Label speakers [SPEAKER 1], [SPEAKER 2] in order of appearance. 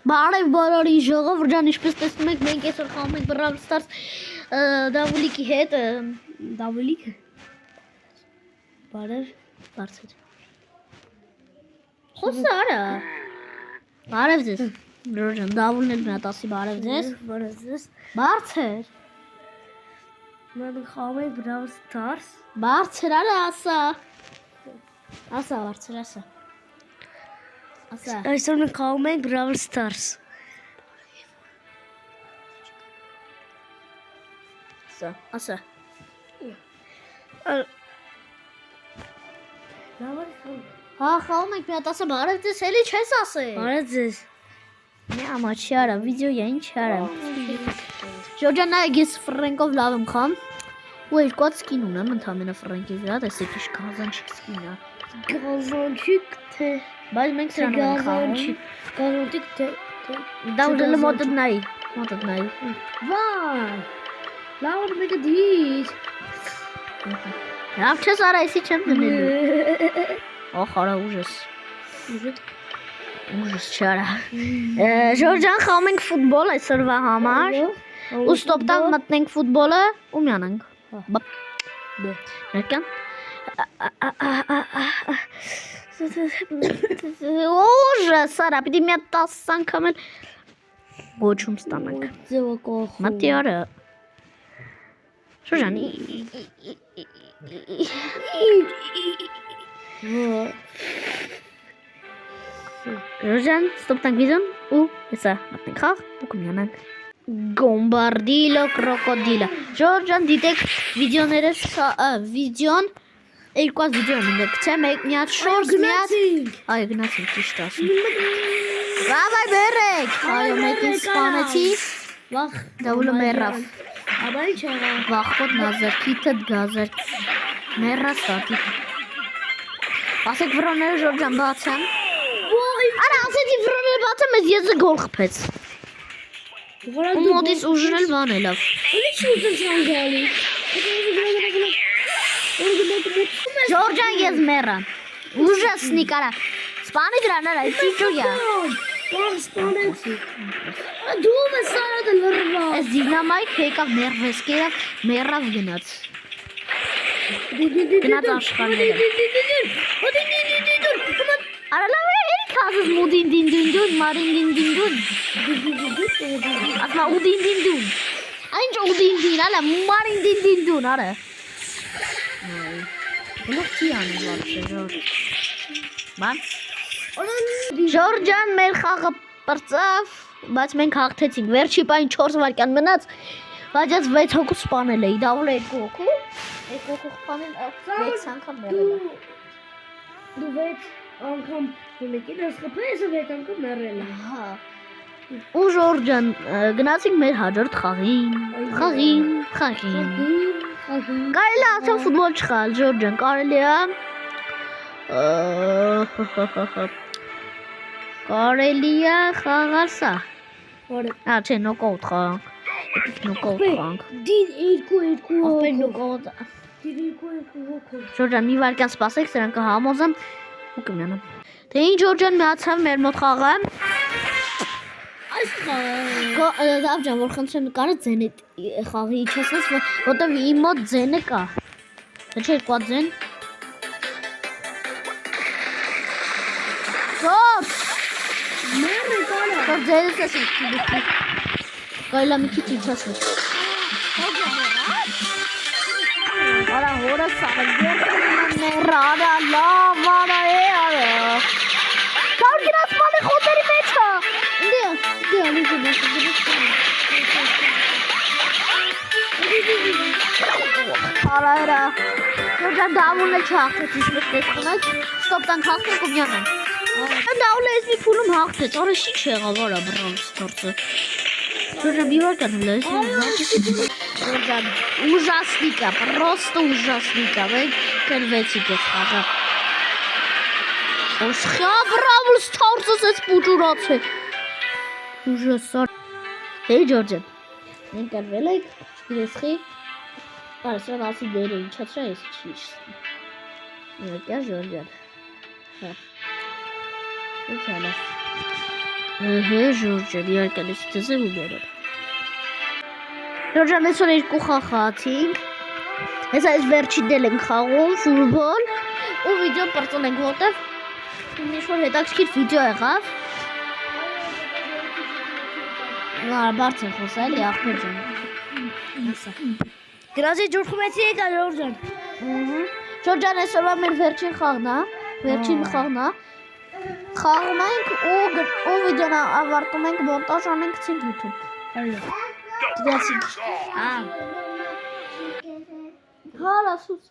[SPEAKER 1] Բարև բոլորին ժողովուրդ ջան, ինչպես տեսնում եք, մենք այսօր խաղում ենք Brawl Stars Դավուլիկի հետ, Դավուլիկը բարև, բարձր Խոսա արա Բարև ձեզ Ժողովուրդ ջան, Դավուլն էլ մնա տասի բարև ձեզ Բարձր
[SPEAKER 2] Մենք խաղում ենք Brawl Stars
[SPEAKER 1] Բարձր արա ասա բարձր ասա
[SPEAKER 2] Այսօր մենք խաղում ենք Brawl Stars
[SPEAKER 1] Ասա Հա խաղում ենք մի հատ ասա բարև ձեզ էլի չես ասել
[SPEAKER 2] Բարև ձեզ
[SPEAKER 1] Մի ամա չի արա, վիդեոյա ինչ արա Ժորջան նայեք ես Ֆրենկով լավ եմ խամ ու երկու հատ սկին ունեմ ընդամենը Ֆրենկի վրա, տեսեք ինչ գազանչիկ սկին է
[SPEAKER 2] Գազանչիկ թե
[SPEAKER 1] Բայց մենք սրանով ենք խաղում
[SPEAKER 2] Գազանչիկ թե
[SPEAKER 1] Դա ուժելը մոտդ նայի
[SPEAKER 2] Վայ Լավ որ մեկը դիր
[SPEAKER 1] Լավ չես արա, եսի չեմ դնելու Ախ արա ուժես Ուժես չարա Ժորջան խաղում ենք ֆուտբոլ այսօրվա համար ու ստոպտան մտնենք ֆուտբոլը ու միանանք Ներկան Ուժես արա, պիտի մի հատ 10 անգամ էլ գոչում ստանանք Մատի արա Ժորջան Ժորջան, ստոպտանք վիդեոն ու հեսա մտնենք խաղ ու կմիանանք Գոմբարդիլո կրոկոդիլա Ժորջան, դիտեք վիդեոներս վիդեոն երկու հատ վիդեո եմ գցե մի հատ շորս մի հատ այո գնացինք ճիշտ ասում Վայ բերեք այո մեկին սպանեցի
[SPEAKER 2] Վախ
[SPEAKER 1] Դավուլը մեռավ
[SPEAKER 2] Աբա ինչ աղա
[SPEAKER 1] Վախոտ նազար քիթդ գազար Մեռա ստատիկ Ասեք վրոները Ժորջան բացեմ Արա ասեցի վրոները բացեմ ես գոլ խփեց Ու մոտից ուժն էլ բան է լավ
[SPEAKER 2] Ինչ ուզում չան գալի
[SPEAKER 1] Ժորջան ես մեռա Ուժասնի կարա Սպանի դրան արա ճիճուգյա
[SPEAKER 2] Բան սպանեցի Դու ես արադը լրվա
[SPEAKER 1] Այս դինամայք եկավ մերվես կերավ մեռավ գնաց Գնաց աշխարները Արա լավ է էրիք ասես մուդին դին դին դուն մարին դին դին դուն Ասմա ուդին դին դուն Այնչ ուդին դին ալա մարին դին դին դուն արա Գնող չի անում վարդը ժոր Բան Ժորջան մեր խաղը պրծավ Բայց մենք հաղթեցինք վերջի պայն 4 վարկյան մնաց Բայց ես 6 հոգու սպանել էի Դավուլը 2 հոգու 2 հոգու սպանել 6 անգամ մեռել
[SPEAKER 2] Դու 6 անգամ մեկին ես խփել ես 6 անգամ մեռել
[SPEAKER 1] Հա Ու Ժորջան գնացինք մեր հաջորդ խաղին Կարելի է ասեմ ֆուտբոլ չխաղալ Ժորջան կարելի է Կարելի է խաղալ սա Չէ նոկաուտ խաղանք Նոկաուտ խաղանք
[SPEAKER 2] Դին 2
[SPEAKER 1] Ախպեր նոկաուտ Ժորջան մի վարկյան սպասեք սրան կհամոզեմ ու կմյանամ Թե ինչ Ժորջան միացավ մեր մոտ խաղը
[SPEAKER 2] Այս
[SPEAKER 1] Դավ ջան որ խնդրեմ կարը ձեն է խաղի իչեսնես որտև իմ մոտ ձենը կա Թե չէ երկու հատ ձեն Սոպ
[SPEAKER 2] Մերը կարա
[SPEAKER 1] Սոպ ձենս ես Կարելա մի քիչ իչեսնես Արա հորը սաղը Մերա արա լավ արա է արա Կար գնաց ման է խոտերի մեջը Դե ալիզը Արա էրա Ժորջան դավուլն է չհաղթեց ինչպես տեսնում եք Ստոպտան հաղթենք ու միանանք Դավուլը ես մի փուլում հաղթեց Արա շի չեղավ արա Brawl Stars-ը Ժորջան մի վարկան հլը Ժորջան ուժասնիկա Պրոստը ուժասնիկա Մենք կրվեցիք ես խաղը Ոսխյա Brawl Stars-ս ես պուջուրաց է Ուժասար Հեի Ժորջան Մենք կրվել եք Իրեսխի Արա սրան ասի դերը ինչացրա ես չիշտ Մեկյա Ժորջան Հա Ինչ հալա Ժորջան, իհարկե լսի դեզեմ ու բերել։ Ժորջան, այսօր երկու խաղ խաղացինք։ Հեսա այս վերջինել ենք խաղում, ֆուտբոլ, ու վիդեո պրծնենք, որտև ինչ-որ հետաքրքիր վիդեո եղավ։ Բարձր խոսել, ախպեր ջան։
[SPEAKER 2] Գրազի ջուրխումեցի եկա Ժորջան։
[SPEAKER 1] Ժորջան, այսօրվա մեր վերջին խաղն է, խաղում ենք ու վիդեոն ավարտում ենք, մոնտաժ անենք ցինք YouTube։ Դրացինք։ Հալա սուս։